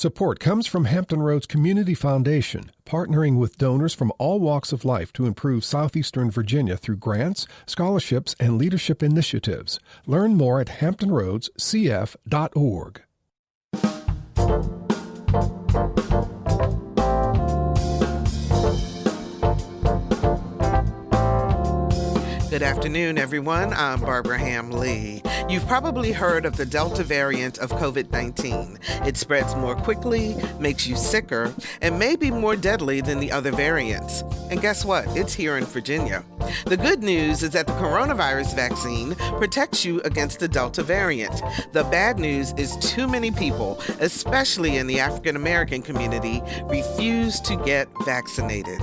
Support comes from Hampton Roads Community Foundation, partnering with donors from all walks of life to improve southeastern Virginia through grants, scholarships, and leadership initiatives. Learn more at hamptonroadscf.org. Good afternoon, everyone. I'm Barbara Ham-Lee. You've probably heard of the Delta variant of COVID-19. It spreads more quickly, makes you sicker, and may be more deadly than the other variants. And guess what? It's here in Virginia. The good news is that the coronavirus vaccine protects you against the Delta variant. The bad news is too many people, especially in the African American community, refuse to get vaccinated.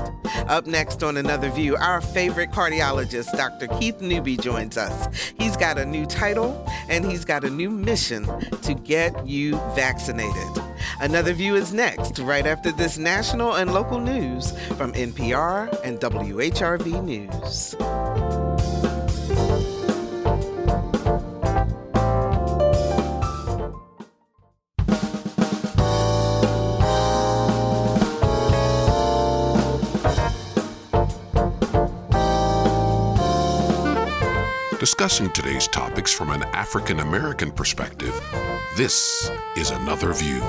Up next on Another View, our favorite cardiologist, Dr. Keith Newby, joins us. He's got a new title and he's got a new mission to get you vaccinated. Another View is next, right after this national and local news from NPR and WHRV News. Discussing today's topics from an African American perspective, this is Another View.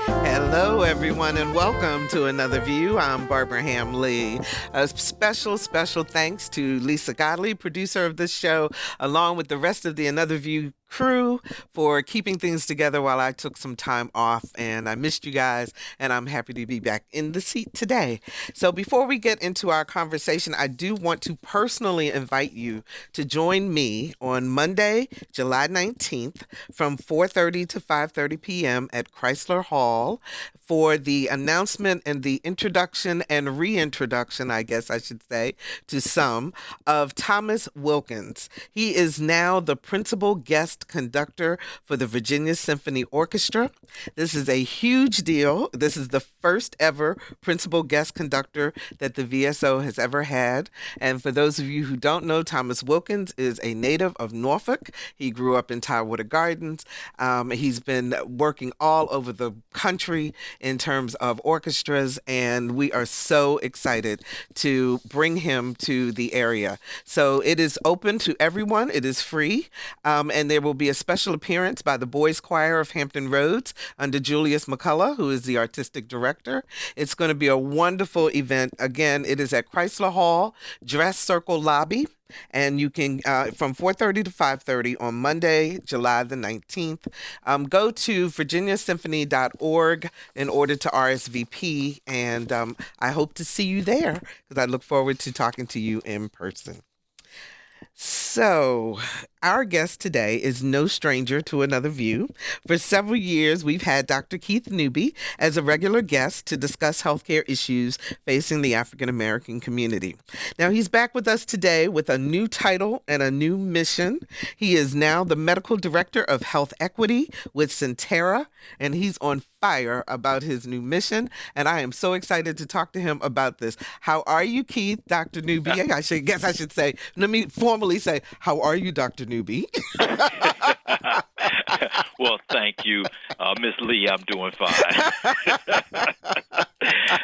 Hello, everyone, and welcome to Another View. I'm Barbara Ham-Lee. A special thanks to Lisa Godley, producer of this show, along with the rest of the Another View crew for keeping things together while I took some time off, and I missed you guys, and I'm happy to be back in the seat today. So before we get into our conversation, I do want to personally invite you to join me on Monday, July 19th from 4:30 to 5:30 p.m. at Chrysler Hall for the announcement and the introduction and reintroduction, I guess I should say, to some, of Thomas Wilkins. He is now the principal guest conductor for the Virginia Symphony Orchestra. This is a huge deal. This is the first ever principal guest conductor that the VSO has ever had. And for those of you who don't know, Thomas Wilkins is a native of Norfolk. He grew up in Tidewater Gardens. He's been working all over the country in terms of orchestras, and we are so excited to bring him to the area. So it is open to everyone. It is free, and there will be a special appearance by the Boys Choir of Hampton Roads under Julius McCullough, who is the artistic director. It's going to be a wonderful event. Again, it is at Chrysler Hall, Dress Circle Lobby. And you can, from 4:30 to 5:30 on Monday, July the 19th, go to virginiasymphony.org in order to RSVP. And I hope to see you there because I look forward to talking to you in person. So, our guest today is no stranger to Another View. For several years, we've had Dr. Keith Newby as a regular guest to discuss healthcare issues facing the African American community. Now, he's back with us today with a new title and a new mission. He is now the Medical Director of Health Equity with Sentara, and he's on fire about his new mission, and I am so excited to talk to him about this. How are you, Keith, Dr. Newby? I should say, let me formally say, how are you, Dr. Newby? Well, thank you, Miss Lee. I'm doing fine.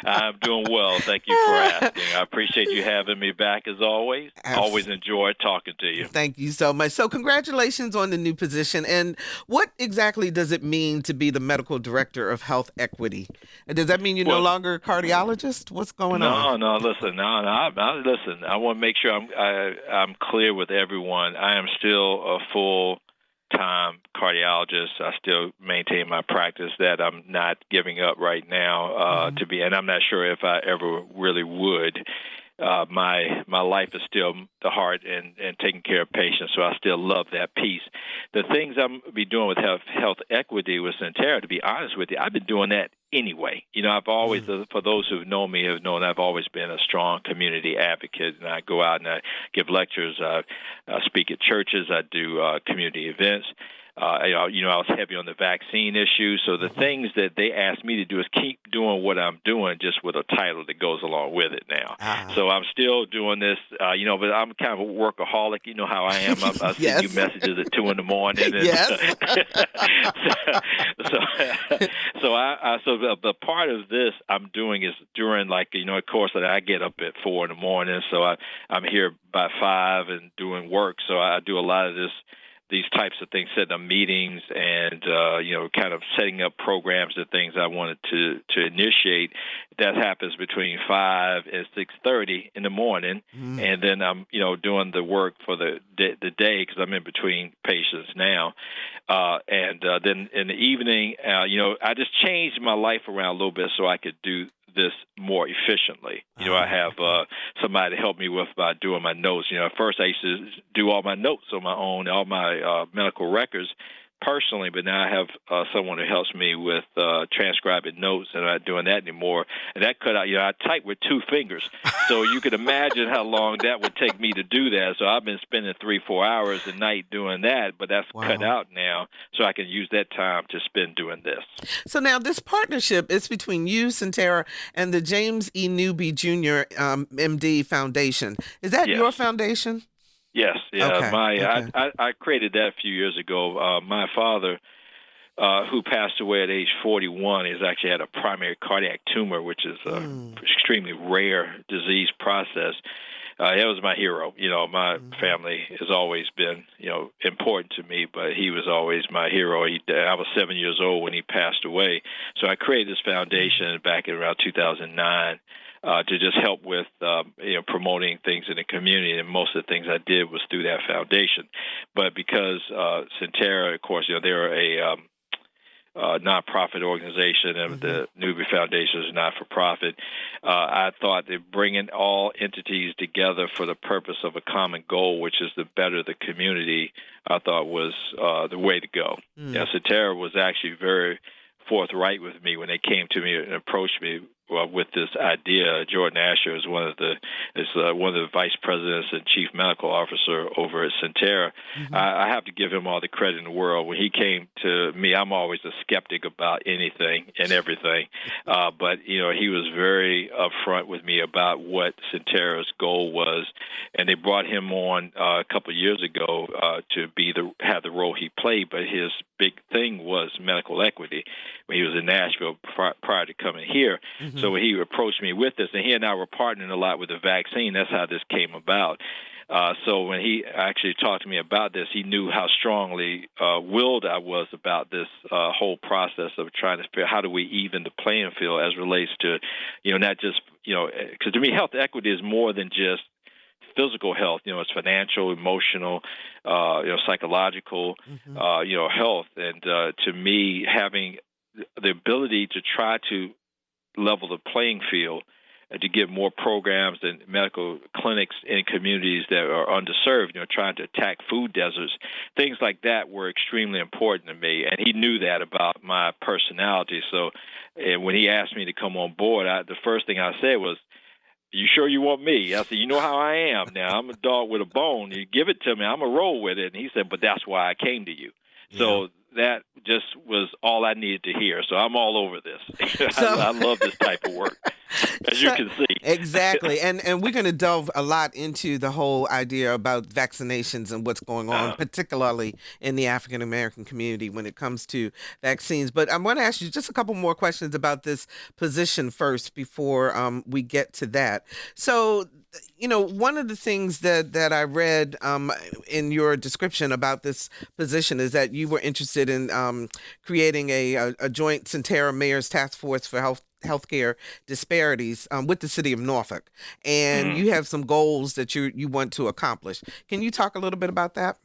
I'm doing well. Thank you for asking. I appreciate you having me back as always. Always enjoy talking to you. Thank you so much. So congratulations on the new position. And what exactly does it mean to be the medical director of health equity? Does that mean you're no longer a cardiologist? What's going on? Listen. Listen, I want to make sure I'm clear with everyone. I am still a full-time cardiologist. I still maintain my practice that I'm not giving up right now and I'm not sure if I ever really would. My life is still the heart and taking care of patients, so I still love that piece. The things I'm be doing with health equity with Sentara, to be honest with you, I've been doing that anyway. You know, I've always, for those who've known me, have known I've always been a strong community advocate, and I go out and I give lectures, I speak at churches, I do community events. I was heavy on the vaccine issue. So the things that they asked me to do is keep doing what I'm doing, just with a title that goes along with it now. So I'm still doing this, but I'm kind of a workaholic. You know how I am. I send you messages at 2 a.m. And Yes. So the part of this I'm doing is during, of course, that I get up at 4 a.m. So I'm here by 5 and doing work. So I do a lot of these types of things, setting up meetings and, kind of setting up programs and things I wanted to initiate. That happens between 5 and 6:30 in the morning. And then I'm, doing the work for the day because I'm in between patients now. And then in the evening, I just changed my life around a little bit so I could do this more efficiently. I have somebody to help me by doing my notes. At first I used to do all my notes on my own, all my medical records personally, but now I have someone who helps me with transcribing notes, and I'm not doing that anymore. And that cut out, I type with 2 fingers. So you could imagine how long that would take me to do that. So I've been spending 3-4 hours a night doing that, but that's cut out now, so I can use that time to spend doing this. So now this partnership is between you, Sentara, and the James E. Newby Jr. MD Foundation. Is that your foundation? Yes, yeah. Okay. I created that a few years ago. My father, who passed away at age 41, has actually had a primary cardiac tumor, which is an extremely rare disease process. He was my hero. My family has always been, important to me, but he was always my hero. I was 7 years old when he passed away. So I created this foundation back in around 2009. To just help with promoting things in the community, and most of the things I did was through that foundation. But because Sentara, of course, they're a nonprofit organization, and the Newby Foundation is not-for-profit, I thought that bringing all entities together for the purpose of a common goal, which is to better the community, I thought was the way to go. Sentara was actually very forthright with me when they came to me and approached me with this idea. Jordan Asher is one of the vice presidents and chief medical officer over at Sentara. I have to give him all the credit in the world. When he came to me, I'm always a skeptic about anything and everything, but he was very upfront with me about what Sentara's goal was, and they brought him on a couple of years ago to have the role he played. But his big thing was medical equity when he was in Nashville prior to coming here. So when he approached me with this, and he and I were partnering a lot with the vaccine, that's how this came about. So when he actually talked to me about this, he knew how strongly willed I was about this whole process of trying to figure out how do we even the playing field as relates to, not just, because to me, health equity is more than just physical health. It's financial, emotional, psychological, health. And to me, having the ability to try to level the playing field and to give more programs and medical clinics in communities that are underserved, trying to attack food deserts, things like that were extremely important to me. And he knew that about my personality. So when he asked me to come on board, the first thing I said was, "You sure you want me?" I said, "You know how I am now. I'm a dog with a bone. You give it to me, I'm going to roll with it." And he said, "But that's why I came to you." So that just was all I needed to hear. So I'm all over this. I love this type of work, as you can see. Exactly. And we're going to delve a lot into the whole idea about vaccinations and what's going on, particularly in the African-American community when it comes to vaccines. But I want to ask you just a couple more questions about this position first before we get to that. So, one of the things that I read in your description about this position is that you were interested in creating a joint Sentara Mayor's Task Force for Healthcare Disparities with the city of Norfolk. And you have some goals that you want to accomplish. Can you talk a little bit about that?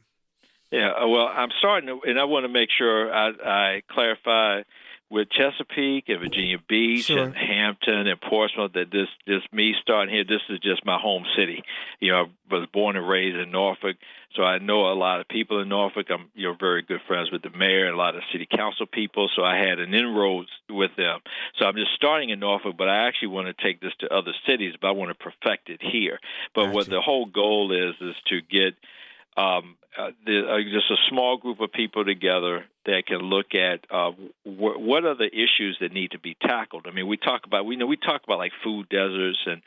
Yeah, well, I'm starting to, and I want to make sure I clarify with Chesapeake and Virginia Beach and Hampton and Portsmouth that this me starting here, this is just my home city. I was born and raised in Norfolk, so I know a lot of people in Norfolk. I'm very good friends with the mayor and a lot of city council people, so I had an inroads with them. So I'm just starting in Norfolk, but I actually want to take this to other cities, but I want to perfect it here. But what the whole goal is to get just a small group of people together that can look at what are the issues that need to be tackled. I mean, we talk about like food deserts and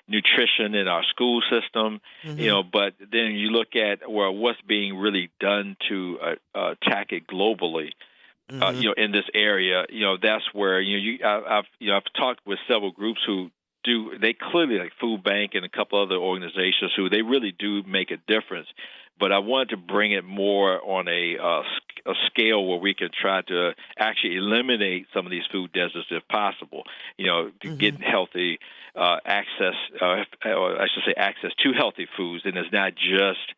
nutrition in our school system, but then you look at what's being really done to attack it globally. In this area, that's where I've talked with several groups who they clearly, like Food Bank and a couple other organizations, who they really do make a difference. But I wanted to bring it more on a scale where we can try to actually eliminate some of these food deserts if possible. Getting healthy access, or I should say access to healthy foods, and it's not just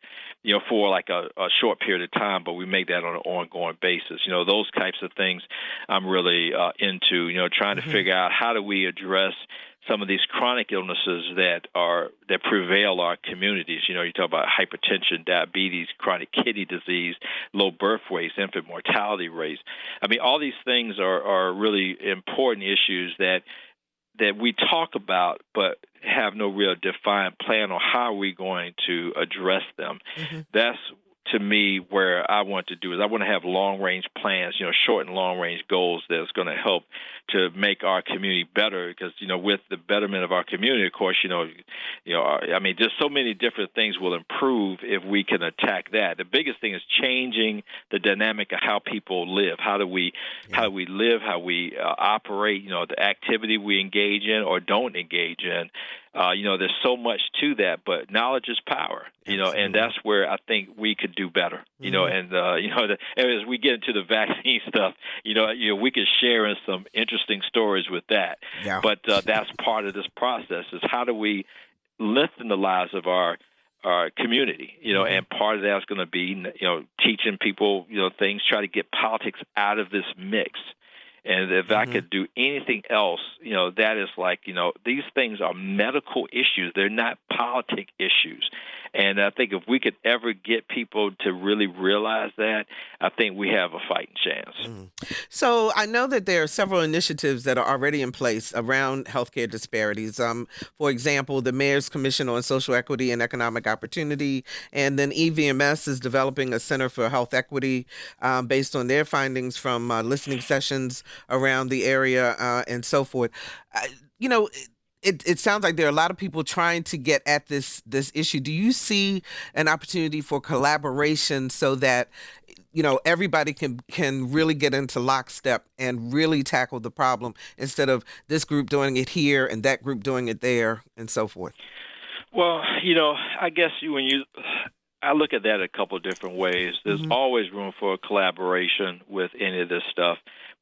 for like a short period of time, but we make that on an ongoing basis. Those types of things I'm really into. Trying to figure out how do we address some of these chronic illnesses that prevail our communities. You talk about hypertension, diabetes, chronic kidney disease, low birth weights, infant mortality rates. I mean, all these things are really important issues that we talk about, but have no real defined plan on how are we going to address them. That's, to me, where I want to do is I want to have long-range plans, short and long-range goals that's going to help to make our community better. Because with the betterment of our community, of course, I mean, just so many different things will improve if we can attack that. The biggest thing is changing the dynamic of how people live. How do we live? How we operate? The activity we engage in or don't engage in. There's so much to that, but knowledge is power, and that's where I think we could do better, and as we get into the vaccine stuff, we could share in some interesting stories with that. Yeah. But that's part of this process is how do we lengthen the lives of our community, and part of that is going to be, teaching people, things, try to get politics out of this mix. And if I could do anything else, that is like, these things are medical issues. They're not politic issues. And I think if we could ever get people to really realize that, I think we have a fighting chance. So I know that there are several initiatives that are already in place around healthcare disparities. For example, the Mayor's Commission on Social Equity and Economic Opportunity, and then EVMS is developing a Center for Health Equity based on their findings from listening sessions around the area and so forth. It sounds like there are a lot of people trying to get at this issue. Do you see an opportunity for collaboration so that everybody can really get into lockstep and really tackle the problem instead of this group doing it here and that group doing it there and so forth? Well, I guess I look at that a couple of different ways. There's always room for collaboration with any of this stuff.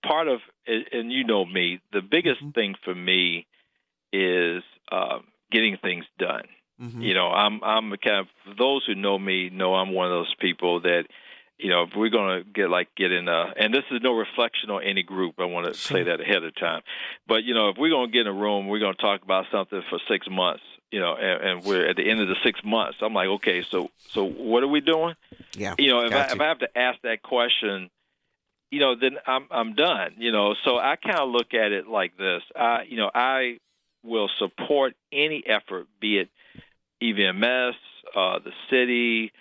Part of, and me, the biggest thing for me is getting things done. I'm kind of, for those who know me know I'm one of those people that, if we're going to get in and this is no reflection on any group, I want to say that ahead of time. But, if we're going to get in a room, we're going to talk about something for 6 months, and we're at the end of the 6 months. I'm like, okay, so what are we doing? Yeah. If I have to ask that question, then I'm done. So I kind of look at it like this. I will support any effort, be it EVMS, the city,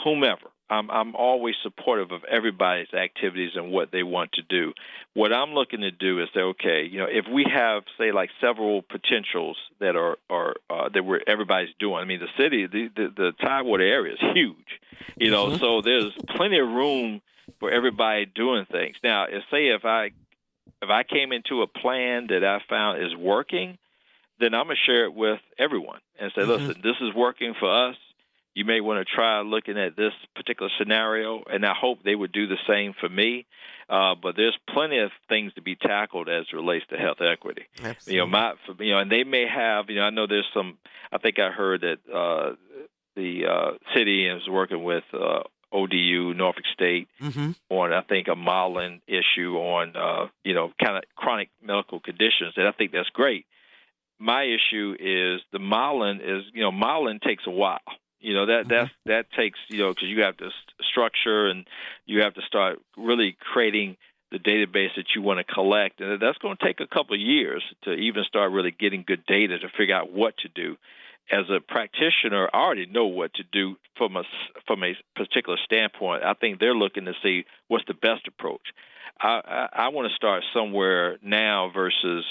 whomever. I'm always supportive of everybody's activities and what they want to do. What I'm looking to do is say, okay, if we have, say, like several potentials that are that everybody's doing. I mean, the city, the Tidewater area is huge, so there's plenty of room for everybody doing things. Now, if I came into a plan that I found is working, then I'm going to share it with everyone and say, listen, this is working for us. You may want to try looking at this particular scenario, and I hope they would do the same for me. But there's plenty of things to be tackled as it relates to health equity. Absolutely. And they may have, I know there's some. I think I heard that the city is working with ODU, Norfolk State, on, I think, a modeling issue on, kind of chronic medical conditions, and I think that's great. My issue is the modeling takes a while. That takes, because you have to structure and you have to start really creating the database that you want to collect. And that's going to take a couple of years to even start really getting good data to figure out what to do. as a practitioner, I already know what to do from a particular standpoint. I think they're looking to see what's the best approach. I want to start somewhere now versus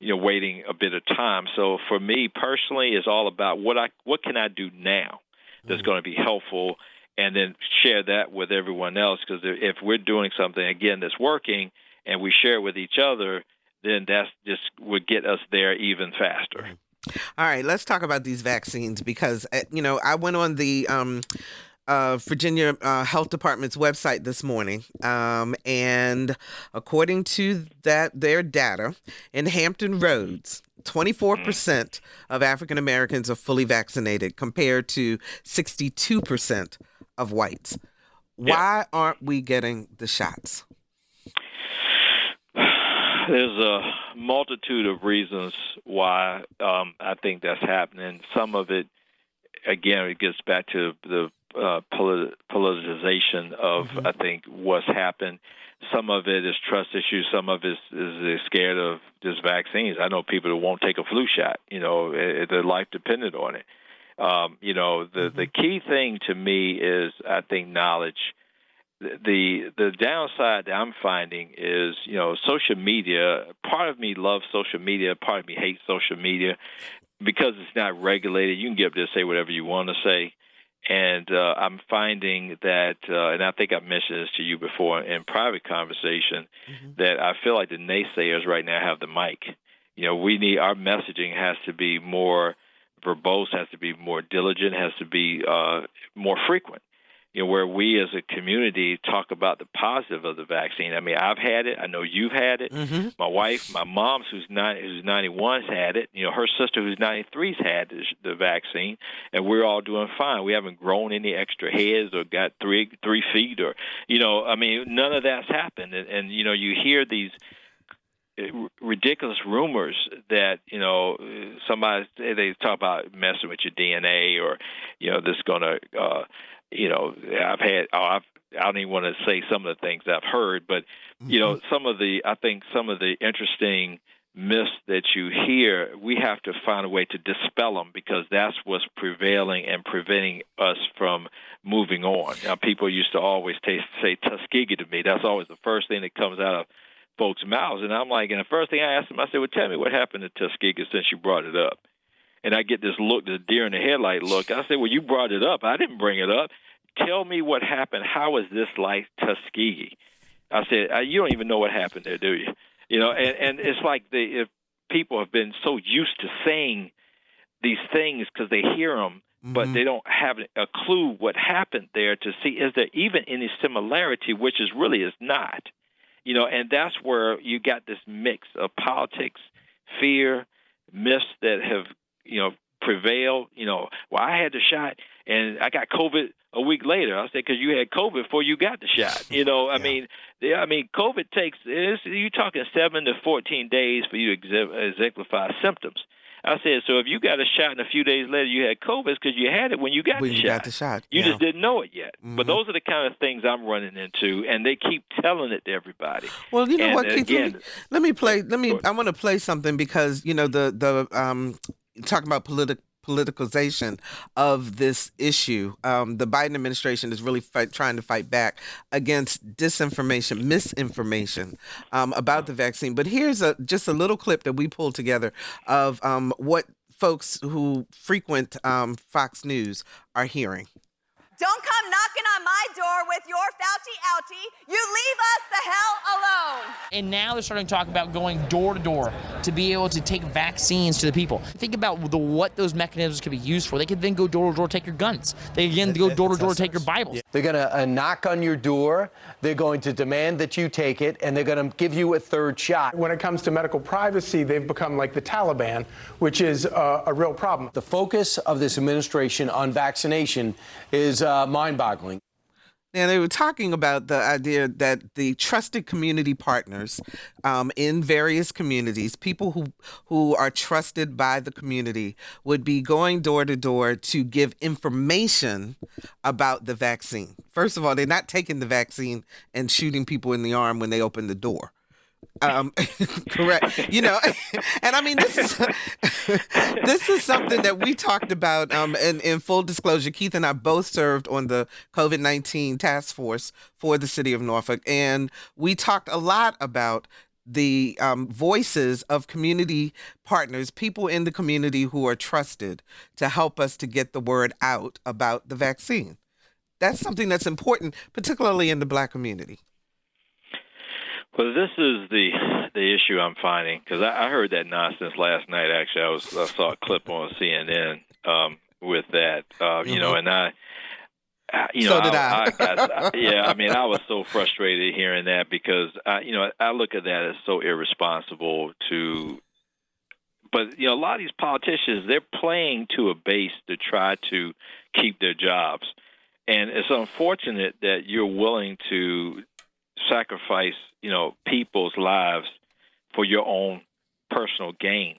waiting a bit of time. So for me personally, it's all about what can I do now that's going to be helpful, and then share that with everyone else. Because if we're doing something again that's working and we share it with each other, then that's just would get us there even faster. All right, let's talk about these vaccines because, I went on the Virginia Health Department's website this morning, and according to their data, in Hampton Roads, 24% of African Americans are fully vaccinated compared to 62% of whites. Why aren't we getting the shots? There's a multitude of reasons why I think that's happening. Some of it, again, it gets back to the politicization of, I think, what's happened. Some of it is trust issues. Some of it is they're scared of just vaccines. I know people who won't take a flu shot. Their life depended on it. The key thing to me is, I think, knowledge. The downside that I'm finding is, social media. Part of me loves social media. Part of me hates social media because it's not regulated. You can get up there and say whatever you want to say. And I'm finding that, and I think I've mentioned this to you before in private conversation, that I feel like the naysayers right now have the mic. We need, our messaging has to be more verbose, has to be more diligent, has to be more frequent. Where we as a community talk about the positive of the vaccine. I mean, I've had it. I know you've had it. My wife, my mom, who's 91, has had it. Her sister, who's 93, has had the vaccine, and we're all doing fine. We haven't grown any extra hairs or got three feet, or none of that's happened. And you hear these ridiculous rumors that somebody, they talk about messing with your DNA, or this going to I don't even want to say some of the things I've heard, but some of the interesting myths that you hear, we have to find a way to dispel them, because that's what's prevailing and preventing us from moving on. Now, people used to always say Tuskegee to me. That's always the first thing that comes out of folks' mouths, and I'm like, and the first thing I asked them, I said, "Well, tell me what happened to Tuskegee since you brought it up." And I get this look, this deer in the headlight look. I said, "Well, you brought it up. I didn't bring it up. Tell me what happened. How is this like Tuskegee?" I said, "You don't even know what happened there, do you?" And it's like if people have been so used to saying these things because they hear them, but they don't have a clue what happened there to see, is there even any similarity, which really is not. And that's where you got this mix of politics, fear, myths that have prevailed. Well, I had the shot and I got COVID a week later. I said, because you had COVID before you got the shot. I mean, COVID takes, you're talking 7 to 14 days for you to exemplify symptoms. I said, so if you got a shot and a few days later you had COVID, it's because you had it when you got the shot. You just didn't know it yet. But those are the kind of things I'm running into, and they keep telling it to everybody. Well, you know what, Keith? Again, I want to play something, because talking about politicalization of this issue. The Biden administration is really trying to fight back against disinformation, misinformation about the vaccine. But here's just a little clip that we pulled together of what folks who frequent Fox News are hearing. Don't come knocking on my door with your Fauci ouchie. You leave us the hell alone. And now they're starting to talk about going door to door to be able to take vaccines to the people. Think about what those mechanisms could be used for. They could then go door to door, take your guns. They again go door to door, take your Bibles. They're going to knock on your door. They're going to demand that you take it, and they're going to give you a third shot. When it comes to medical privacy, they've become like the Taliban, which is a real problem. The focus of this administration on vaccination is mind-boggling. Now, they were talking about the idea that the trusted community partners in various communities, people who are trusted by the community, would be going door to door to give information about the vaccine. First of all, they're not taking the vaccine and shooting people in the arm when they open the door. Correct. And I mean, this is something that we talked about. In full disclosure, Keith and I both served on the COVID-19 task force for the city of Norfolk, and we talked a lot about the voices of community partners, people in the community who are trusted to help us to get the word out about the vaccine. That's something that's important, particularly in the Black community. Well, this is the issue I'm finding, because I heard that nonsense last night. Actually, I saw a clip on CNN with that, and so did I. I was so frustrated hearing that, because I look at that as so irresponsible but a lot of these politicians, they're playing to a base to try to keep their jobs, and it's unfortunate that you're willing to sacrifice people's lives for your own personal gain.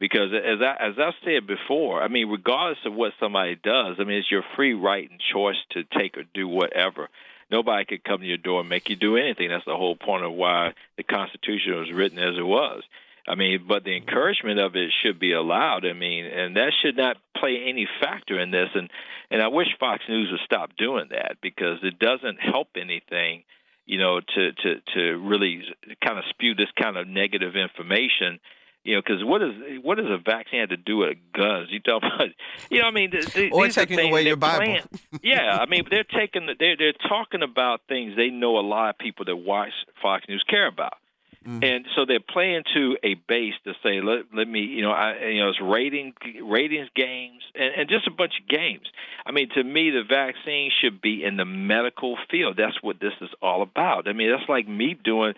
Because as I've said before, I mean, regardless of what somebody does, I mean, it's your free right and choice to take or do whatever. Nobody could come to your door and make you do anything. That's the whole point of why the Constitution was written as it was. I mean, but the encouragement of it should be allowed. I mean, and that should not play any factor in this. And I wish Fox News would stop doing that, because it doesn't help anything, to really kind of spew this kind of negative information. Because what does a vaccine have to do with guns? You talk about, I mean, or taking away your Bible. Yeah, I mean, they're talking about things they know a lot of people that watch Fox News care about. And so they're playing to a base to say, let me, it's ratings games and just a bunch of games. I mean, to me, the vaccine should be in the medical field. That's what this is all about. I mean, that's like me doing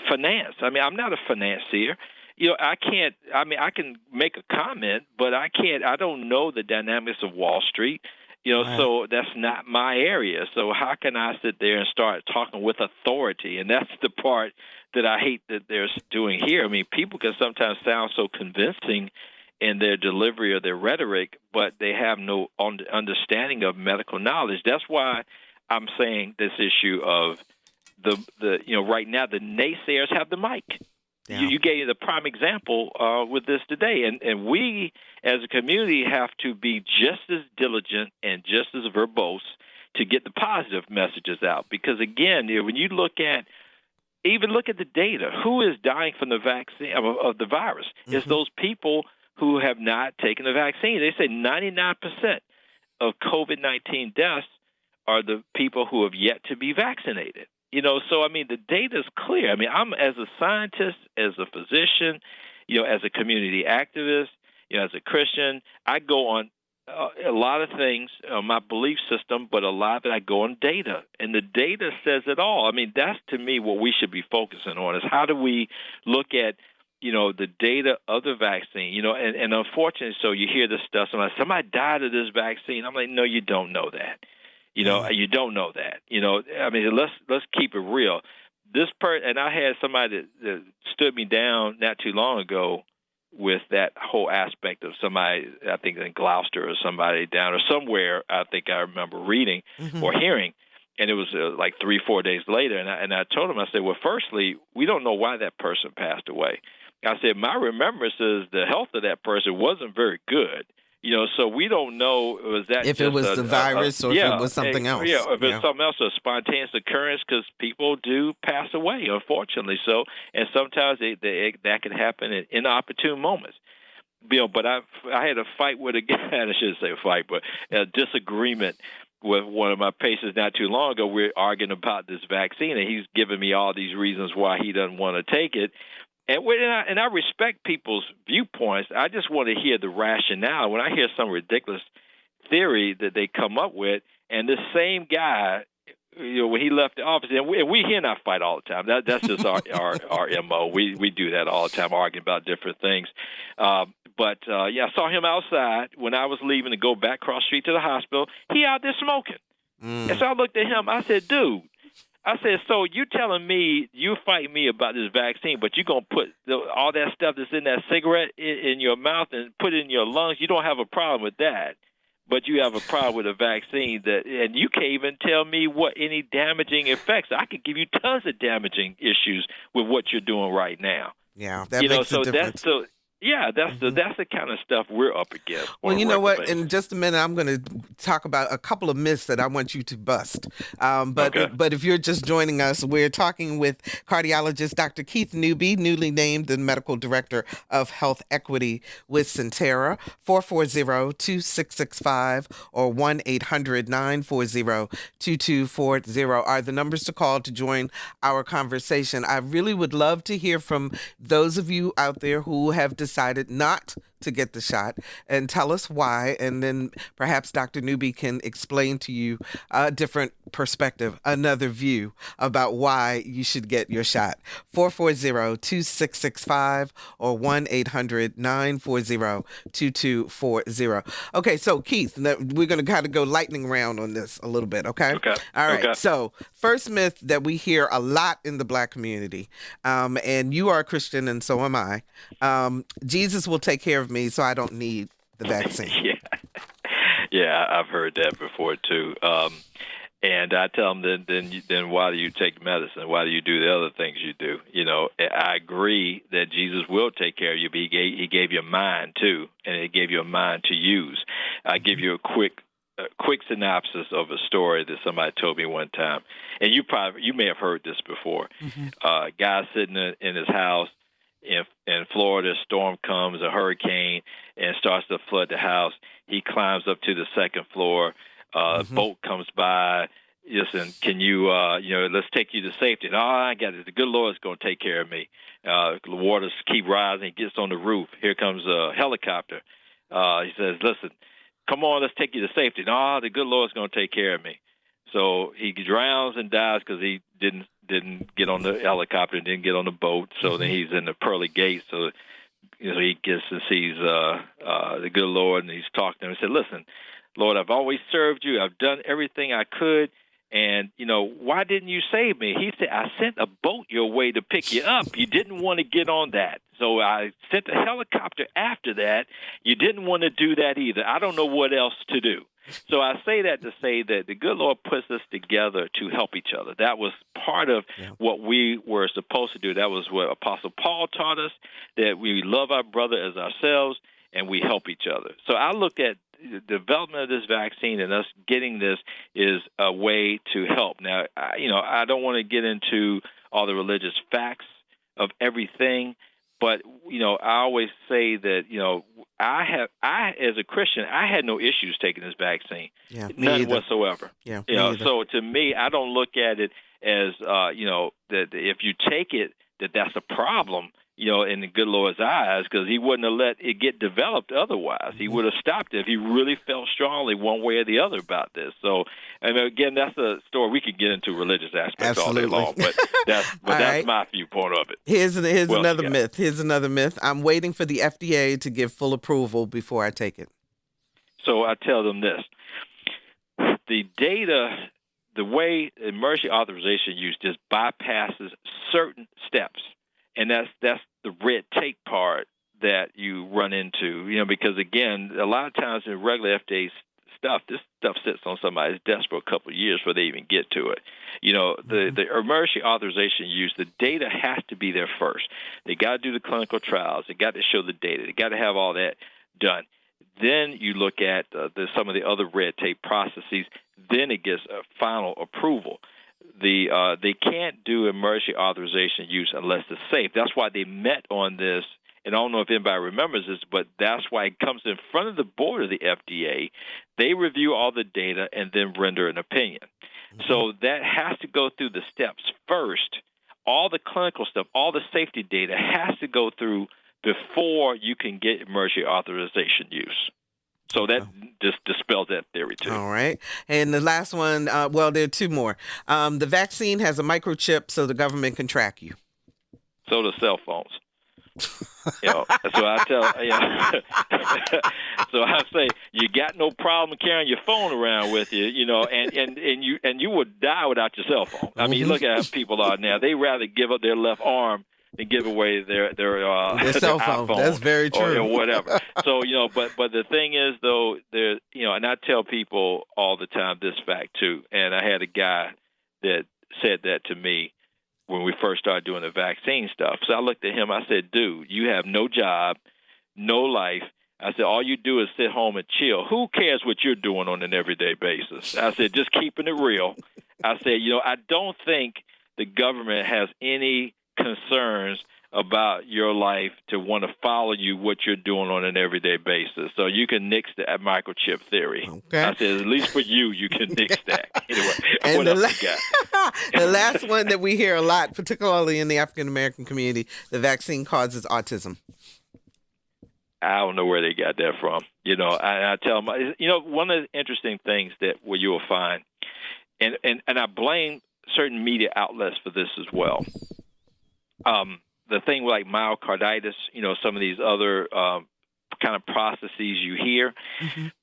finance. I mean, I'm not a financier. I can make a comment, but I don't know the dynamics of Wall Street. So that's not my area. So how can I sit there and start talking with authority? And that's the part that I hate that they're doing here. I mean, people can sometimes sound so convincing in their delivery or their rhetoric, but they have no understanding of medical knowledge. That's why I'm saying this issue of the right now the naysayers have the mic. Yeah. You gave the prime example with this today. And we, as a community, have to be just as diligent and just as verbose to get the positive messages out. Because, again, when you look at the data, who is dying from the vaccine of the virus? It's those people who have not taken the vaccine. They say 99% of COVID-19 deaths are the people who have yet to be vaccinated. So, I mean, the data is clear. I mean, I'm, as a scientist, as a physician, as a community activist, as a Christian, I go on a lot of things, my belief system, but a lot of it I go on data. And the data says it all. I mean, that's, to me, what we should be focusing on, is how do we look at, the data of the vaccine, and unfortunately, so you hear this stuff, somebody died of this vaccine. I'm like, no, you don't know that. You don't know that. I mean, let's keep it real. And I had somebody that stood me down not too long ago with that whole aspect of somebody, I think in Gloucester or somebody down or somewhere, I think I remember reading or hearing, and it was like 3-4 days later. And I told him, I said, well, firstly, we don't know why that person passed away. I said, my remembrance is the health of that person wasn't very good. So we don't know, was that if it was the virus or if it was something else. Yeah, if it's something else, a spontaneous occurrence, because people do pass away, unfortunately. So, and sometimes that can happen in inopportune moments. But I had a fight with a guy, I shouldn't say a fight, but a disagreement with one of my patients not too long ago. We're arguing about this vaccine, and he's giving me all these reasons why he doesn't want to take it. And I respect people's viewpoints. I just want to hear the rationale. When I hear some ridiculous theory that they come up with, and this same guy, when he left the office, and we he and I fight all the time. That's just our MO. We do that all the time, arguing about different things. I saw him outside when I was leaving to go back across the street to the hospital. He out there smoking. And so I looked at him. I said, dude. I said, so you telling me you fight me about this vaccine, but you're going to put all that stuff that's in that cigarette in your mouth and put it in your lungs? You don't have a problem with that. but you have a problem with a vaccine and you can't even tell me what any damaging effects. I could give you tons of damaging issues with what you're doing right now. Yeah, that makes a difference. That's the kind of stuff we're up against. Well, you know what? Basis. In just a minute, I'm going to talk about a couple of myths that I want you to bust. But if you're just joining us, we're talking with cardiologist Dr. Keith Newby, newly named the medical director of health equity with Sentara. 440-2665 or 1-800-940-2240 are the numbers to call to join our conversation. I really would love to hear from those of you out there who have decided not to get the shot and tell us why, and then perhaps Dr. Newby can explain to you a different perspective, another view about why you should get your shot. 440-2665 or 1-800-940-2240. Okay, so Keith, we're going to kind of go lightning round on this a little bit, okay? Okay. All right, okay. So first myth that we hear a lot in the Black community, and you are a Christian and so am I, Jesus will take care of me, so I don't need the vaccine. Yeah, I've heard that before too. And I tell them, then why do you take medicine? Why do you do the other things you do? You know, I agree that Jesus will take care of you, but he gave you a mind too, and he gave you a mind to use. I give you a quick synopsis of a story that somebody told me one time, and you may have heard this before. Mm-hmm. Guy sitting in his house. In Florida, a storm comes, a hurricane, and starts to flood the house. He climbs up to the second floor. Boat comes by. Listen, can you, let's take you to safety. No, I got it. The good Lord's going to take care of me. The waters keep rising. He gets on the roof. Here comes a helicopter. He says, listen, come on, let's take you to safety. No, the good Lord's going to take care of me. So he drowns and dies because he didn't get on the helicopter and didn't get on the boat. So then he's in the pearly gates. So he gets and sees the good Lord, and he's talking to him and said, listen, Lord, I've always served you. I've done everything I could. And, why didn't you save me? He said, I sent a boat your way to pick you up. You didn't want to get on that. So I sent a helicopter after that. You didn't want to do that either. I don't know what else to do. So I say that to say that the good Lord puts us together to help each other. That was part of what we were supposed to do. That was what Apostle Paul taught us, that we love our brother as ourselves and we help each other. So I look at the development of this vaccine and us getting this is a way to help. Now, I don't want to get into all the religious facts of everything, but, I always say that, I as a Christian, I had no issues taking this vaccine, none whatsoever. Yeah, so to me, I don't look at it as, that if you take it, that's a problem, in the good Lord's eyes, because he wouldn't have let it get developed otherwise. He would have stopped it if he really felt strongly one way or the other about this. So, and again, that's a story we could get into religious aspects all day long, but that's right. My viewpoint of it. Here's another myth. Here's another myth. I'm waiting for the FDA to give full approval before I take it. So I tell them this. The data, the way emergency authorization use just bypasses certain steps. And that's the red tape part that you run into, because, again, a lot of times in regular FDA stuff, this stuff sits on somebody's desk for a couple of years before they even get to it. The emergency authorization use, the data has to be there first. They got to do the clinical trials. They got to show the data. They got to have all that done. Then you look at some of the other red tape processes. Then it gets a final approval. They can't do emergency authorization use unless it's safe. That's why they met on this, and I don't know if anybody remembers this, but that's why it comes in front of the board of the FDA. They review all the data and then render an opinion. So that has to go through the steps first. All the clinical stuff, all the safety data has to go through before you can get emergency authorization use. So that just dispels that theory, too. All right. And the last one, there are two more. The vaccine has a microchip so the government can track you. So do cell phones. So I tell, so I say, you got no problem carrying your phone around with you, and you would die without your cell phone. I mean, you look at how people are now. They rather give up their left arm and give away their Their cell phone. iPhone. That's very true. Or whatever. So, but the thing is, though, there, and I tell people all the time this fact too. And I had a guy that said that to me when we first started doing the vaccine stuff. So I looked at him. I said, "Dude, you have no job, no life." I said, "All you do is sit home and chill. Who cares what you're doing on an everyday basis?" I said, "Just keeping it real." I said, I don't think the government has any concerns about your life to want to follow you what you're doing on an everyday basis. So you can nix that microchip theory. Okay. I said, at least for you can nix that. Anyway, And what else you got? the last one that we hear a lot, particularly in the African American community, the vaccine causes autism. I don't know where they got that from. I tell them, one of the interesting things that where you will find, and I blame certain media outlets for this as well. The thing like myocarditis, some of these other kind of processes you hear,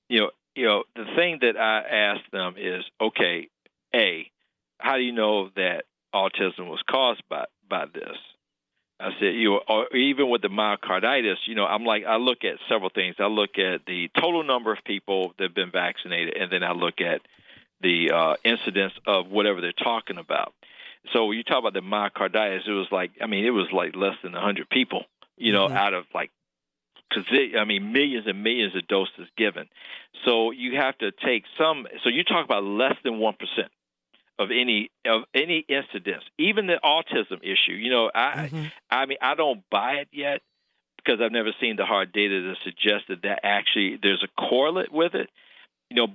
the thing that I ask them is, okay, A, how do you know that autism was caused by this? I said, or even with the myocarditis, I'm like, I look at several things. I look at the total number of people that have been vaccinated, and then I look at the incidence of whatever they're talking about. So when you talk about the myocarditis, it was like less than 100 people, out of millions and millions of doses given. So you have to take some. So you talk about less than 1% of any incidence, even the autism issue. I don't buy it yet because I've never seen the hard data to suggest that actually there's a correlate with it.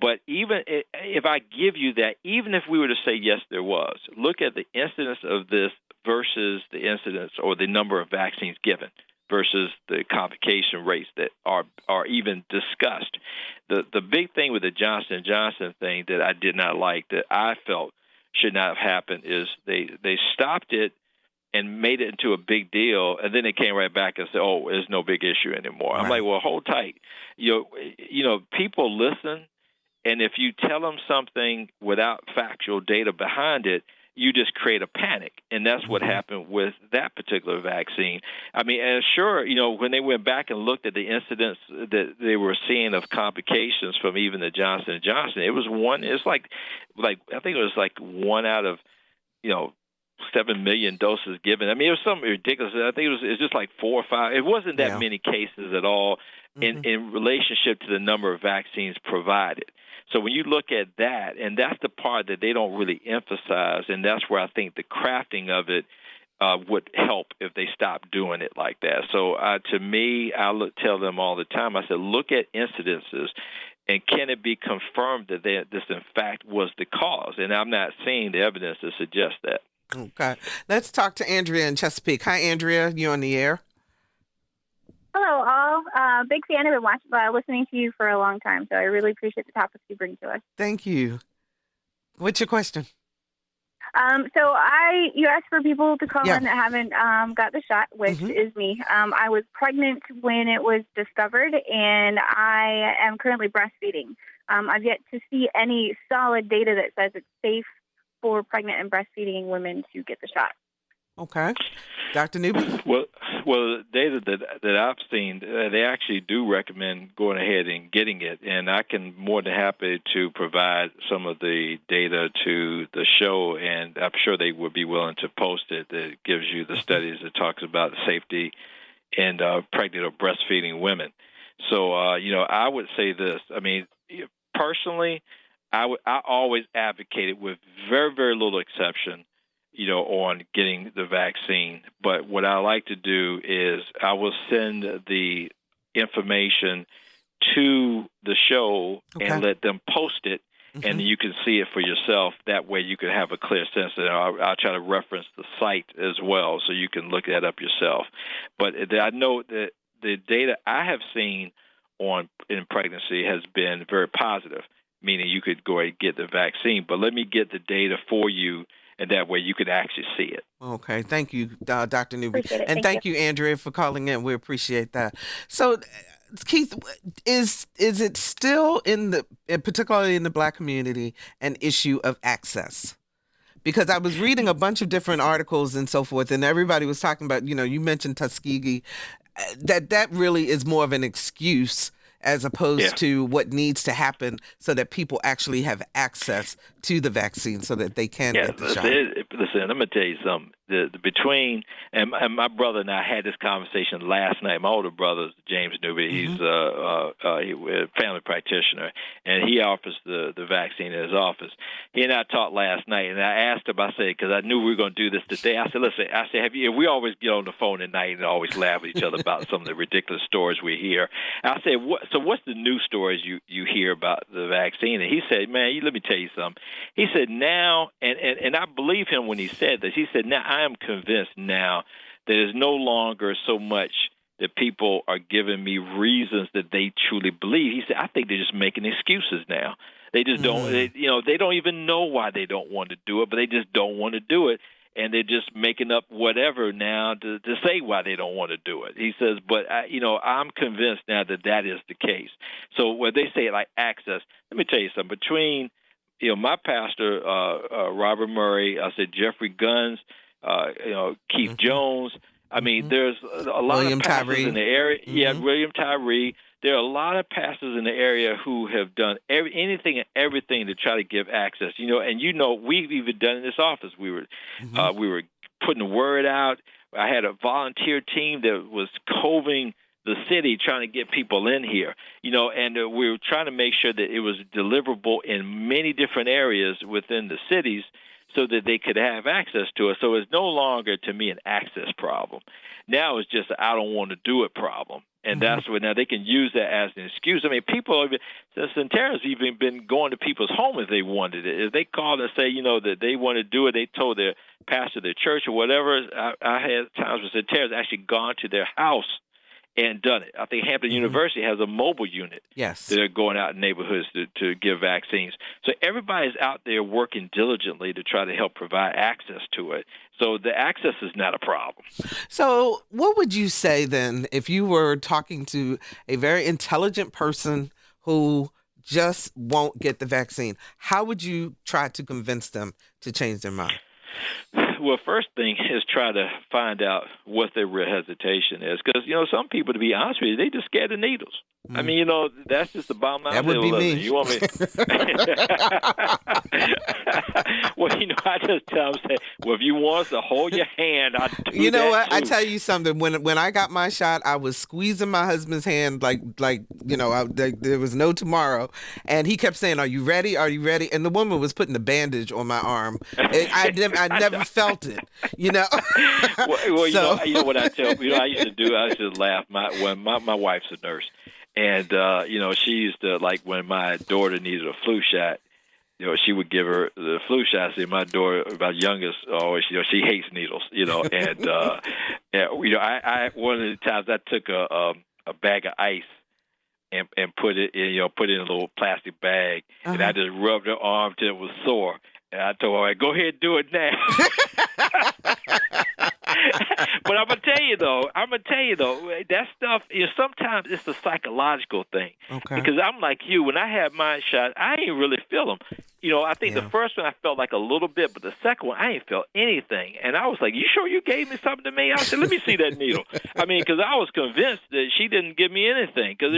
But even if I give you that, even if we were to say, yes, there was, look at the incidence of this versus the incidence or the number of vaccines given versus the complication rates that are even discussed. The big thing with the Johnson & Johnson thing that I did not like, that I felt should not have happened, is they stopped it and made it into a big deal, and then they came right back and said, "Oh, it's no big issue anymore." Right. I'm like, well, hold tight. People listen. And if you tell them something without factual data behind it, you just create a panic. And that's what happened with that particular vaccine. And sure, when they went back and looked at the incidents that they were seeing of complications from even the Johnson & Johnson, it was one, it's like I think it was like 1 out of, 7 million doses given. It was something ridiculous. I think it was just like 4 or 5. It wasn't that many cases at all in relationship to the number of vaccines provided. So when you look at that, and that's the part that they don't really emphasize, and that's where I think the crafting of it would help if they stopped doing it like that. So to me, tell them all the time, I said, look at incidences, and can it be confirmed that this in fact was the cause? And I'm not seeing the evidence to suggest that. Okay. Let's talk to Andrea in Chesapeake. Hi, Andrea. You on the air? Hello, all. Big fan. I've been listening to you for a long time, so I really appreciate the topics you bring to us. Thank you. What's your question? You asked for people to call in that haven't got the shot, which is me. I was pregnant when it was discovered, and I am currently breastfeeding. I've yet to see any solid data that says it's safe for pregnant and breastfeeding women to get the shot. Okay. Dr. Newby? Well, the data that I've seen, they actually do recommend going ahead and getting it, and I can more than happy to provide some of the data to the show, and I'm sure they would be willing to post it. That gives you the studies that talks about safety in pregnant or breastfeeding women. So, I would say this. Personally, I always advocated with very, very little exception, on getting the vaccine. But what I like to do is I will send the information to the show and let them post it, and you can see it for yourself. That way you can have a clear sense. And I'll try to reference the site as well so you can look that up yourself. But I know that the data I have seen in pregnancy has been very positive, meaning you could go ahead and get the vaccine. But let me get the data for you, and that way you could actually see it. Okay. Thank you, Dr. Newby. And thank you, Andrea, for calling in. We appreciate that. So, Keith, is it still particularly in the Black community, an issue of access? because I was reading a bunch of different articles and so forth, and everybody was talking about, you mentioned Tuskegee, that really is more of an excuse as opposed to what needs to happen so that people actually have access to the vaccine so that they can get the shot. Listen, I'm going to tell you something. And my brother and I had this conversation last night. My older brother, James Newby, he's a family practitioner, and he offers the vaccine in his office. He and I talked last night, and I asked him, I said, because I knew we were going to do this today, I said, listen, we always get on the phone at night and always laugh at each other about some of the ridiculous stories we hear. I said, so what's the new stories you hear about the vaccine? And he said, man, let me tell you something. He said now, and I believe him when he said this, he said, now I am convinced now that it's no longer so much that people are giving me reasons that they truly believe. He said, I think they're just making excuses now. They just don't, they don't even know why they don't want to do it, but they just don't want to do it. And they're just making up whatever now to say why they don't want to do it. He says, but, I'm convinced now that is the case. So when they say like access, let me tell you something. Between, my pastor, Robert Murray, I said Jeffrey Guns, Keith Jones. I mean, there's a lot of pastors in the area. Yeah, William Tyree. There are a lot of pastors in the area who have done anything and everything to try to give access. And we've even done in this office. We were putting the word out. I had a volunteer team that was coving the city trying to get people in here, and we were trying to make sure that it was deliverable in many different areas within the cities so that they could have access to it. So it's no longer, to me, an access problem. Now it's just I don't want to do it problem. And that's what now they can use that as an excuse. I mean, Sentara's even been going to people's home if they wanted it. If they called and say, that they want to do it, they told their pastor, their church, or whatever. I had times when Sentara's actually gone to their house and done it. I think Hampton University has a mobile unit. Yes. They're going out in neighborhoods to give vaccines. So everybody's out there working diligently to try to help provide access to it. So the access is not a problem. So what would you say then if you were talking to a very intelligent person who just won't get the vaccine? How would you try to convince them to change their mind? Well, first thing is try to find out what their real hesitation is. Because, some people, to be honest with you, they just scared of needles. I mean, that's just the bottom line. That would be me. You want me? Well, I just tell them, well, if you want us to hold your hand, I'll do You know what? too. I tell you something. When I got my shot, I was squeezing my husband's hand like there was no tomorrow. And he kept saying, "Are you ready? Are you ready?" And the woman was putting a bandage on my arm. I never felt it. Well, you know what I tell people? I used to do. I used to laugh. My wife's a nurse. And, she used to, like, when my daughter needed a flu shot, she would give her the flu shot. See, my daughter, my youngest, always, she hates needles, and, one of the times I took a bag of ice and put it in a little plastic bag, and I just rubbed her arm till it was sore. And I told her, all right, go ahead and do it now. But I'm gonna tell you though, that stuff sometimes it's a psychological thing. Okay. Because I'm like you, when I had my shot, I ain't really feel them. I think the first one I felt like a little bit, but the second one I ain't felt anything. And I was like, "You sure you gave me something to me?" I said, "Let me see that needle." I mean, because I was convinced that she didn't give me anything because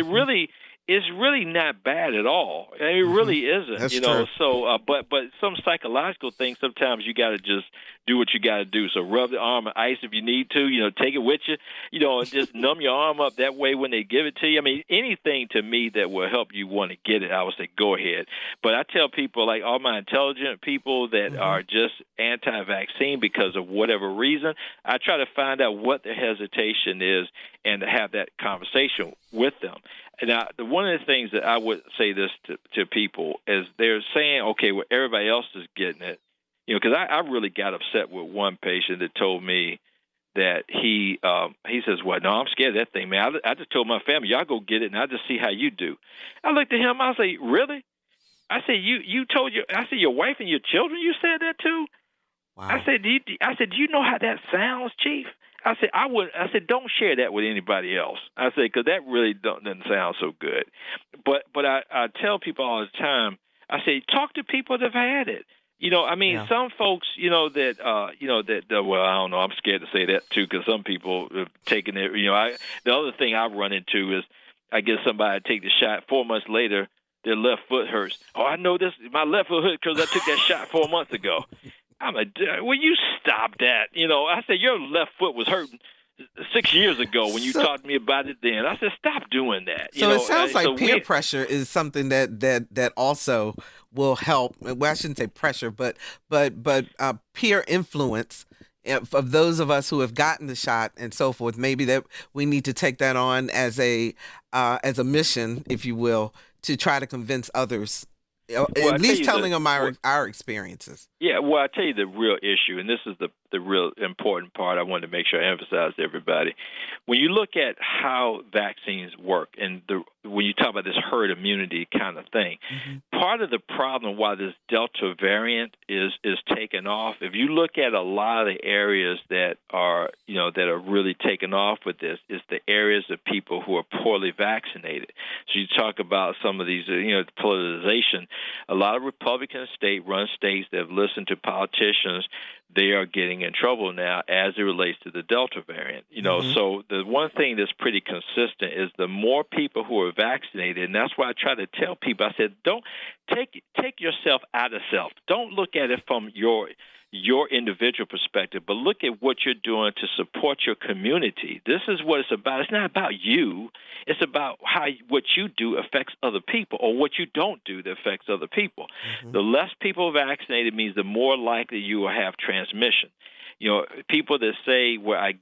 it's really not bad at all. I mean, it really isn't. That's true. So, but some psychological things, sometimes you got to just do what you got to do. So rub the arm in ice if you need to, take it with you, and just numb your arm up that way when they give it to you. I mean, anything to me that will help you want to get it, I would say go ahead. But I tell people, like all my intelligent people that are just anti-vaccine because of whatever reason, I try to find out what their hesitation is and to have that conversation with them. Now, one of the things that I would say this to people is they're saying, okay, well, everybody else is getting it. Because I really got upset with one patient that told me that he says, well, no, I'm scared of that thing, man. I just told my family, y'all go get it, and I'll just see how you do. I looked at him, I was like, really? I said, you told your wife and your children you said that to? Wow. I said, do you know how that sounds, Chief? I said, don't share that with anybody else. I said, because that really doesn't sound so good. But I tell people all the time, I say, talk to people that have had it. Some folks, that well, I don't know. I'm scared to say that too, because some people have taken it. The other thing I run into is I get somebody to take the shot 4 months later, their left foot hurts. Oh, I know this. My left foot hurt because I took that shot 4 months ago. I'm like, will you stop that? I said your left foot was hurting 6 years ago when you talked to me about it then. I said, stop doing that. So it sounds like peer pressure is something that also will help. Well, I shouldn't say pressure, but peer influence of those of us who have gotten the shot and so forth. Maybe that we need to take that on as a mission, if you will, to try to convince others. At least telling them our experiences. Yeah, well, I tell you the real issue, and this is the real important part I wanted to make sure I emphasize to everybody. When you look at how vaccines work, and when you talk about this herd immunity kind of thing, part of the problem why this Delta variant is taken off, if you look at a lot of the areas that are really taken off with this, is the areas of people who are poorly vaccinated. So you talk about some of these, politicization. A lot of Republican state-run states that have listened to politicians, they are getting in trouble now as it relates to the Delta variant. So the one thing that's pretty consistent is the more people who are vaccinated, and that's why I try to tell people, I said, don't take yourself out of self. Don't look at it from your individual perspective, but look at what you're doing to support your community. This is what it's about. It's not about you. It's about how what you do affects other people, or what you don't do that affects other people. The less people vaccinated means the more likely you will have transmission. People that say, "Well, I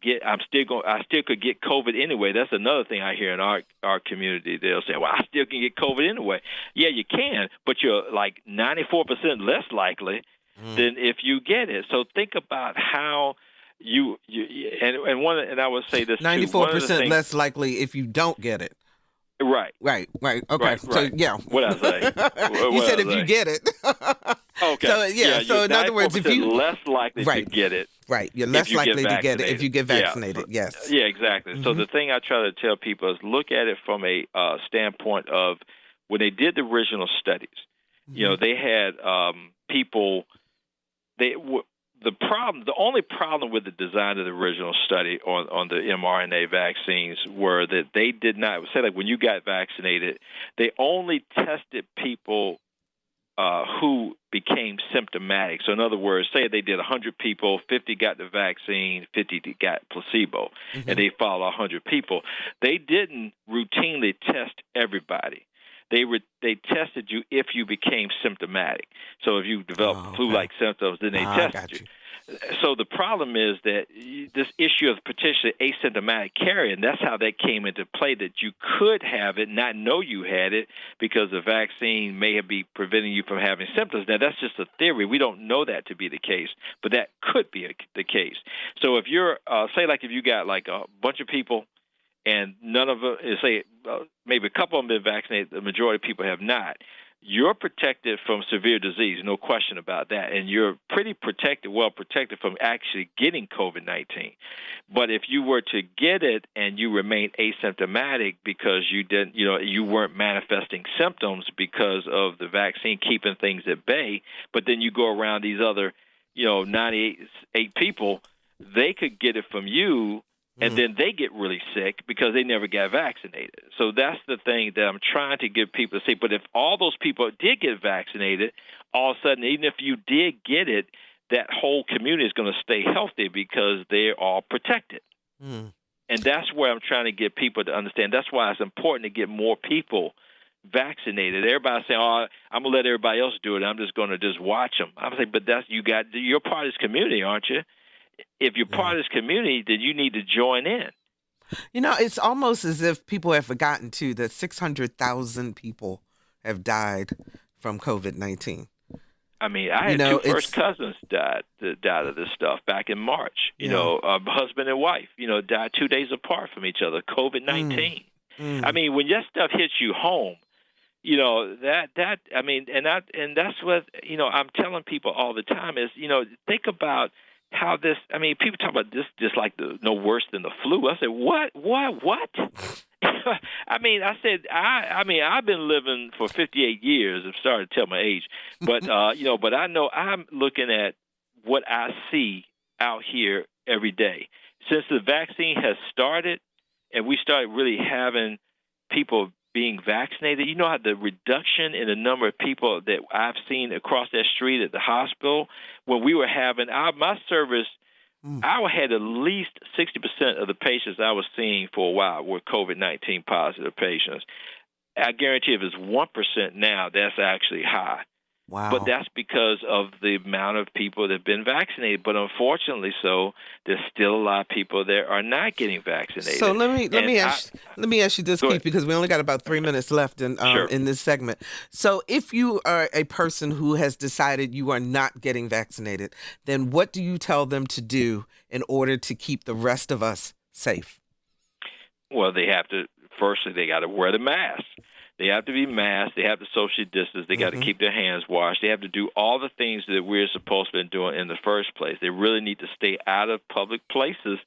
still could get COVID anyway." That's another thing I hear in our community. They'll say, "Well, I still can get COVID anyway." Yeah, you can, but you're like 94% less likely than if you get it. So think about how and I would say this 94% less likely if you don't get it. Right. Okay. Right. So yeah. What I say? You said if you get it. Okay. So yeah. So in other words, if you less likely to get it. Right. You're less likely to get it if you get vaccinated. Yes. Yeah. Exactly. So the thing I try to tell people is look at it from a standpoint of when they did the original studies. They had people. The only problem with the design of the original study on the mRNA vaccines were that they did not say, like, when you got vaccinated, they only tested people who became symptomatic. So in other words, say they did 100 people, 50 got the vaccine, 50 got placebo, and they followed 100 people. They didn't routinely test everybody. They tested you if you became symptomatic. So if you developed flu-like symptoms, then they tested you. So the problem is that this issue of potentially asymptomatic carrier, and that's how that came into play, that you could have it, not know you had it, because the vaccine may be preventing you from having symptoms. Now, that's just a theory. We don't know that to be the case, but that could be the case. So if you're, say, like if you got like a bunch of people, and none of them, say maybe a couple of them have been vaccinated, the majority of people have not, you're protected from severe disease, no question about that. And you're pretty well protected from actually getting COVID-19. But if you were to get it and you remain asymptomatic because you weren't manifesting symptoms because of the vaccine keeping things at bay, but then you go around these other, 98 people, they could get it from you. And then they get really sick because they never got vaccinated. So that's the thing that I'm trying to get people to see. But if all those people did get vaccinated, all of a sudden, even if you did get it, that whole community is going to stay healthy because they're all protected. And that's where I'm trying to get people to understand. That's why it's important to get more people vaccinated. Everybody's saying, "Oh, I'm going to let everybody else do it. I'm just going to just watch them." I'm saying, but you're part of this community, aren't you? If you're part of this community, then you need to join in. It's almost as if people have forgotten, too, that 600,000 people have died from COVID-19. I mean, I had two first cousins died of this stuff back in March. A husband and wife, died 2 days apart from each other, COVID-19. I mean, when that stuff hits you home, and that's what, I'm telling people all the time is, think about how this, people talk about this just like no worse than the flu. I said, what? I mean, I said, I've been living for 58 years. I'm starting to tell my age, but but I know I'm looking at what I see out here every day. Since the vaccine has started, and we started really having people being vaccinated, you know how the reduction in the number of people that I've seen across that street at the hospital when we were having my service. I had at least 60% of the patients I was seeing for a while were COVID-19 positive patients. I guarantee if it's 1% now, that's actually high. Wow. But that's because of the amount of people that have been vaccinated. But unfortunately, there's still a lot of people that are not getting vaccinated. So let me ask you this, Keith, because we only got about 3 minutes left in this segment. So if you are a person who has decided you are not getting vaccinated, then what do you tell them to do in order to keep the rest of us safe? Well, they got to wear the mask. They have to be masked. They have to socially distance. They got to keep their hands washed. They have to do all the things that we're supposed to be doing in the first place. They really need to stay out of public places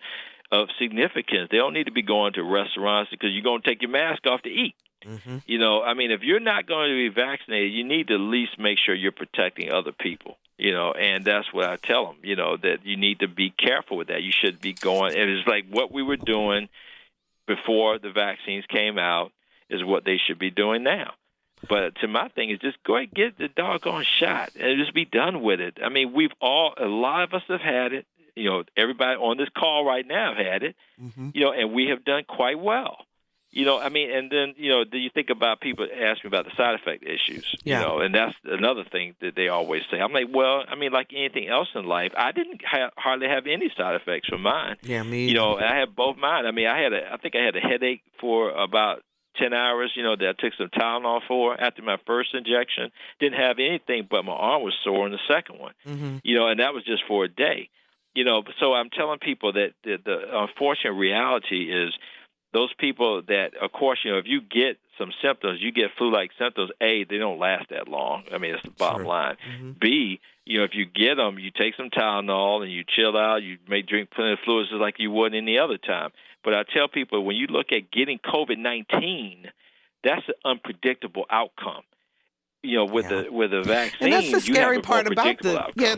of significance. They don't need to be going to restaurants because you're going to take your mask off to eat. If you're not going to be vaccinated, you need to at least make sure you're protecting other people. And that's what I tell them, that you need to be careful with that. You should be going. And it's like what we were doing before the vaccines came out is what they should be doing now. But to my thing is just go ahead and get the doggone shot and just be done with it. I mean, a lot of us have had it. Everybody on this call right now have had it, and we have done quite well. And then, do you think about people ask me about the side effect issues, and that's another thing that they always say. I'm like, well, like anything else in life, I didn't hardly have any side effects from mine. Yeah, me. I had both mine. I think I had a headache for about 10 hours, that I took some Tylenol for after my first injection. Didn't have anything, but my arm was sore in the second one, and that was just for a day. So I'm telling people that the unfortunate reality is those people that, of course, if you get some symptoms, you get flu-like symptoms, A, they don't last that long. I mean, it's the bottom line. B, if you get them, you take some Tylenol and you chill out. You may drink plenty of fluids just like you would any other time. But I tell people, when you look at getting COVID-19, that's an unpredictable outcome. With the vaccine, and that's the scary part about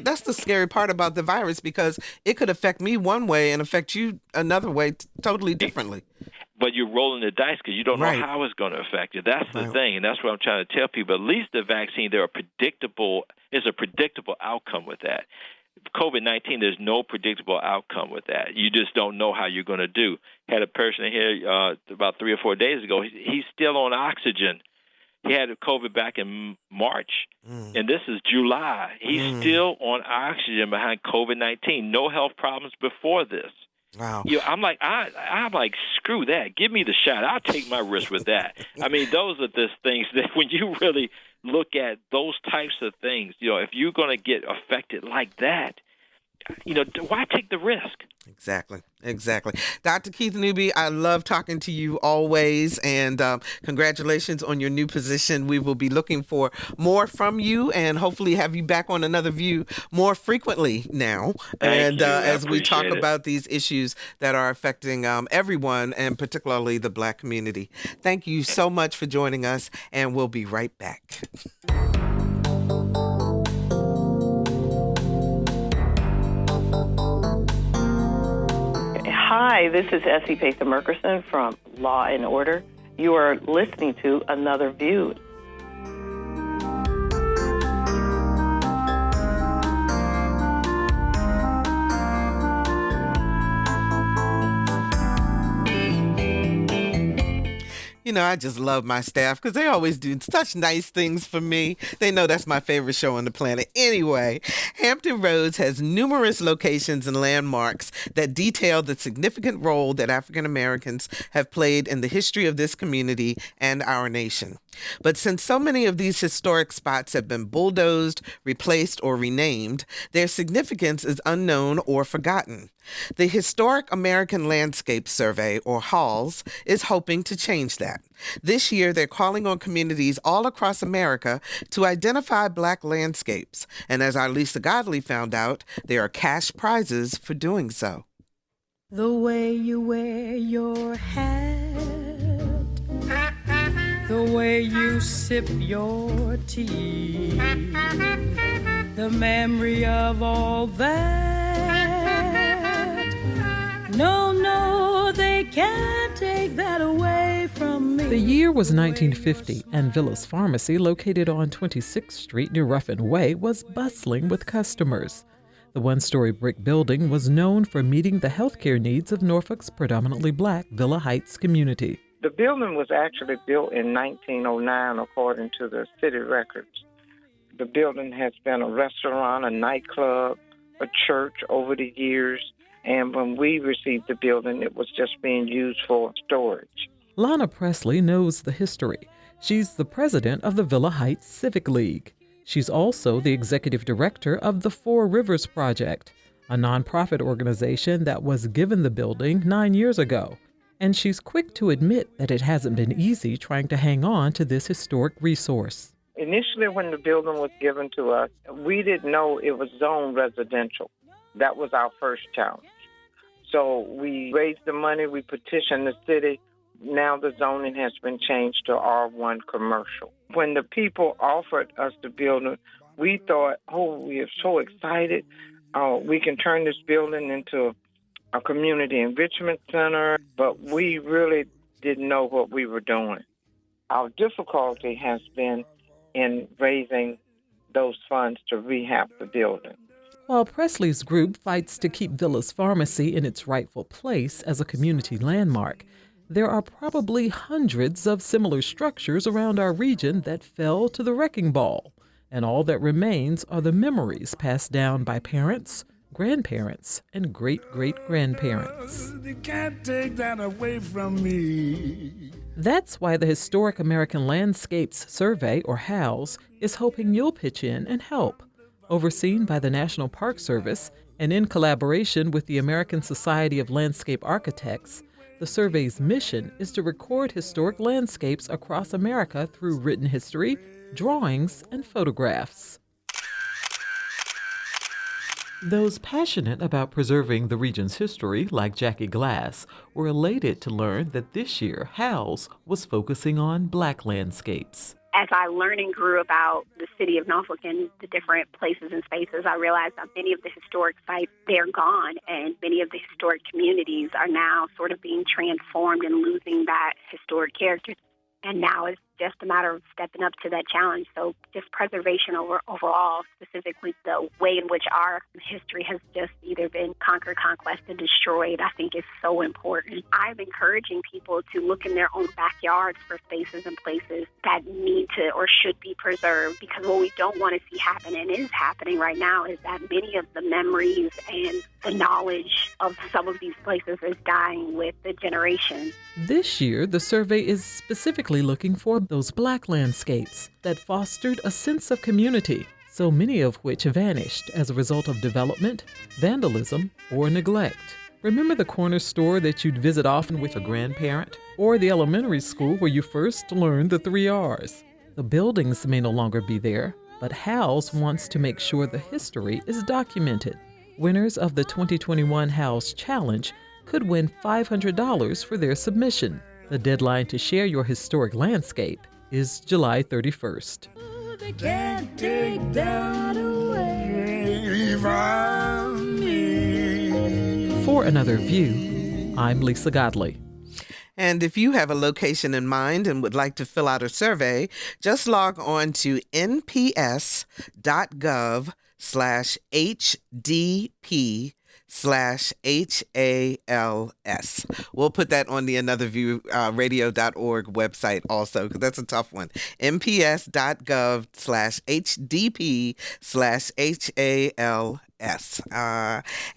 that's the scary part about the virus, because it could affect me one way and affect you another way, totally differently. But you're rolling the dice because you don't know how it's going to affect you. That's the thing, and that's what I'm trying to tell people. At least the vaccine, there's a predictable outcome with that. COVID-19, there's no predictable outcome with that. You just don't know how you're going to do. Had a person here about 3 or 4 days ago. He's still on oxygen. He had COVID back in March, and this is July. He's still on oxygen behind COVID-19. No health problems before this. Wow. I'm like, screw that. Give me the shot. I'll take my risk with that. I mean, those are the things that when you really look at those types of things, if you're going to get affected like that, why take the risk? Exactly. Dr. Keith Newby, I love talking to you always, and congratulations on your new position. We will be looking for more from you and hopefully have you back on Another View more frequently now. Thank you. As we talk about these issues that are affecting everyone, and particularly the Black community. Thank you so much for joining us, and we'll be right back. Hi, this is Essie Patha-Murkerson from Law and Order. You are listening to Another View. I just love my staff because they always do such nice things for me. They know that's my favorite show on the planet. Anyway, Hampton Roads has numerous locations and landmarks that detail the significant role that African Americans have played in the history of this community and our nation. But since so many of these historic spots have been bulldozed, replaced, or renamed, their significance is unknown or forgotten. The Historic American Landscape Survey, or HALS, is hoping to change that. This year, they're calling on communities all across America to identify Black landscapes. And as our Lisa Godley found out, there are cash prizes for doing so. The way you wear your hat way you sip your tea, the memory of all that. No, they can't take that away from me. The year was 1950, and Villa's Pharmacy, located on 26th Street near Ruffin Way, was bustling with customers. The one-story brick building was known for meeting the healthcare needs of Norfolk's predominantly Black Villa Heights community. The building was actually built in 1909, according to the city records. The building has been a restaurant, a nightclub, a church over the years, and when we received the building, it was just being used for storage. Lana Presley knows the history. She's the president of the Villa Heights Civic League. She's also the executive director of the Four Rivers Project, a nonprofit organization that was given the building 9 years ago. And she's quick to admit that it hasn't been easy trying to hang on to this historic resource. Initially, when the building was given to us, we didn't know it was zoned residential. That was our first challenge. So we raised the money, we petitioned the city. Now the zoning has been changed to R1 commercial. When the people offered us the building, we thought, we are so excited. We can turn this building into a community enrichment center, but we really didn't know what we were doing. Our difficulty has been in raising those funds to rehab the building. While Presley's group fights to keep Villa's Pharmacy in its rightful place as a community landmark, there are probably hundreds of similar structures around our region that fell to the wrecking ball, and all that remains are the memories passed down by parents, grandparents, and great-great-grandparents. They can't take that away from me. That's why the Historic American Landscapes Survey, or HALS, is hoping you'll pitch in and help. Overseen by the National Park Service and in collaboration with the American Society of Landscape Architects, the survey's mission is to record historic landscapes across America through written history, drawings, and photographs. Those passionate about preserving the region's history, like Jackie Glass, were elated to learn that this year HALS was focusing on Black landscapes. As I learned and grew about the city of Norfolk and the different places and spaces, I realized that many of the historic sites, they're gone, and many of the historic communities are now sort of being transformed and losing that historic character. And now it's just a matter of stepping up to that challenge. So just preservation overall, specifically the way in which our history has just either been conquered, conquested, destroyed, I think is so important. I'm encouraging people to look in their own backyards for spaces and places that need to or should be preserved, because what we don't want to see happen, and is happening right now, is that many of the memories and the knowledge of some of these places is dying with the generation. This year, the survey is specifically looking for those Black landscapes that fostered a sense of community, so many of which vanished as a result of development, vandalism, or neglect. Remember the corner store that you'd visit often with a grandparent? Or the elementary school where you first learned the 3 R's? The buildings may no longer be there, but HALS wants to make sure the history is documented. Winners of the 2021 HALS Challenge could win $500 for their submission. The deadline to share your historic landscape is July 31st. They can't take that away from me. For Another View, I'm Lisa Godley. And if you have a location in mind and would like to fill out a survey, just log on to nps.gov/HDP/HALS. We'll put that on the Another View radio.org website also, because that's a tough one. nps.gov/HDP/HALS.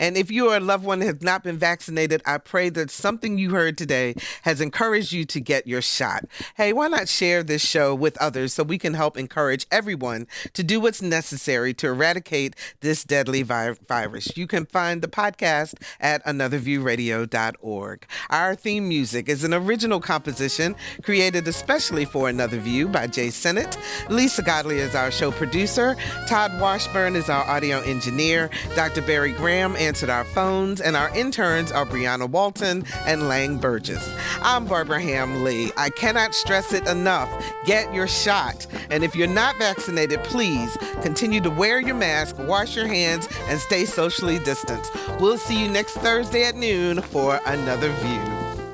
And if your loved one has not been vaccinated, I pray that something you heard today has encouraged you to get your shot. Hey, why not share this show with others so we can help encourage everyone to do what's necessary to eradicate this deadly virus? You can find the podcast at anotherviewradio.org. Our theme music is an original composition created especially for Another View by Jay Sennett. Lisa Godley is our show producer. Todd Washburn is our audio engineer. engineer, Dr. Barry Graham, answered our phones, and our interns are Brianna Walton and Lang Burgess. I'm Barbara Ham Lee. I cannot stress it enough. Get your shot. And if you're not vaccinated, please continue to wear your mask, wash your hands, and stay socially distanced. We'll see you next Thursday at noon for another View.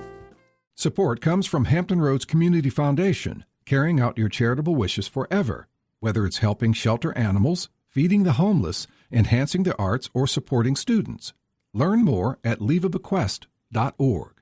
Support comes from Hampton Roads Community Foundation, carrying out your charitable wishes forever, whether it's helping shelter animals, feeding the homeless, enhancing the arts, or supporting students. Learn more at leaveabequest.org.